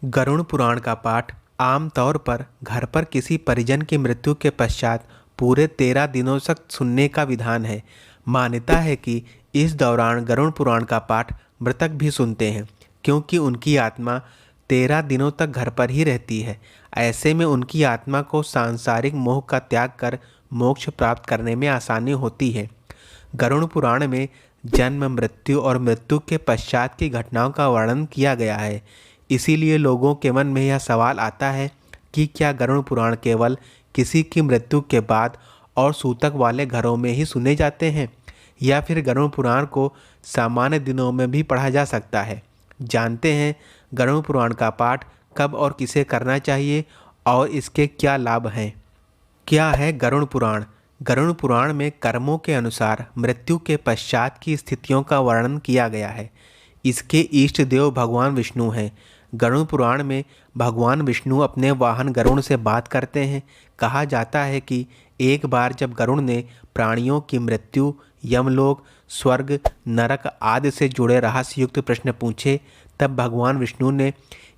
गरुड़ पुराण का पाठ आम तौर पर घर पर किसी परिजन की मृत्यु के पश्चात पूरे 13 दिनों तक सुनने का विधान है। मान्यता है कि इस दौरान गरुड़ पुराण का पाठ मृतक भी सुनते हैं, क्योंकि उनकी आत्मा 13 दिनों तक घर पर ही रहती है। ऐसे में उनकी आत्मा को सांसारिक मोह का त्याग कर मोक्ष प्राप्त करने में आसानी होती है। गरुड़ पुराण में जन्म, मृत्यु और मृत्यु के पश्चात की घटनाओं का वर्णन किया गया है। इसीलिए लोगों के मन में यह सवाल आता है कि क्या गरुड़ पुराण केवल किसी की मृत्यु के बाद और सूतक वाले घरों में ही सुने जाते हैं, या फिर गरुड़ पुराण को सामान्य दिनों में भी पढ़ा जा सकता है। जानते हैं गरुड़ पुराण का पाठ कब और किसे करना चाहिए और इसके क्या लाभ हैं। क्या है गरुड़ पुराण? गरुड़ पुराण में कर्मों के अनुसार मृत्यु के पश्चात की स्थितियों का वर्णन किया गया है। इसके इष्ट देव भगवान विष्णु हैं। गरुड़ पुराण में भगवान विष्णु अपने वाहन गरुड़ से बात करते हैं। कहा जाता है कि एक बार जब गरुड़ ने प्राणियों की मृत्यु, यमलोक, स्वर्ग, नरक आदि से जुड़े रहस्ययुक्त प्रश्न पूछे, तब भगवान विष्णु ने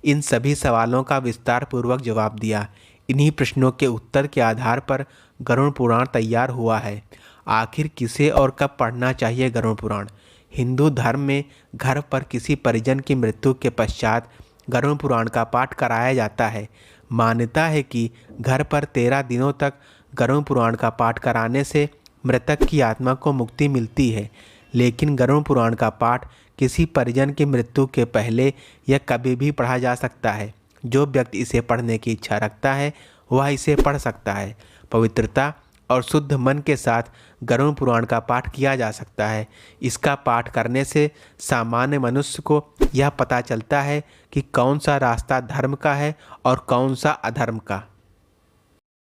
इन सभी सवालों का विस्तार पूर्वक जवाब दिया। इन्हीं प्रश्नों के उत्तर के आधार पर गरुड़ पुराण तैयार हुआ है। आखिर किसे और कब पढ़ना चाहिए गरुड़ पुराण? हिंदू धर्म में घर पर किसी परिजन की मृत्यु के पश्चात गरुड़ पुराण का पाठ कराया जाता है। मान्यता है कि घर पर 13 दिनों तक गरुड़ पुराण का पाठ कराने से मृतक की आत्मा को मुक्ति मिलती है। लेकिन गरुड़ पुराण का पाठ किसी परिजन की मृत्यु के पहले या कभी भी पढ़ा जा सकता है। जो व्यक्ति इसे पढ़ने की इच्छा रखता है वह इसे पढ़ सकता है। पवित्रता और शुद्ध मन के साथ गरुड़ पुराण का पाठ किया जा सकता है। इसका पाठ करने से सामान्य मनुष्य को यह पता चलता है कि कौन सा रास्ता धर्म का है और कौन सा अधर्म का।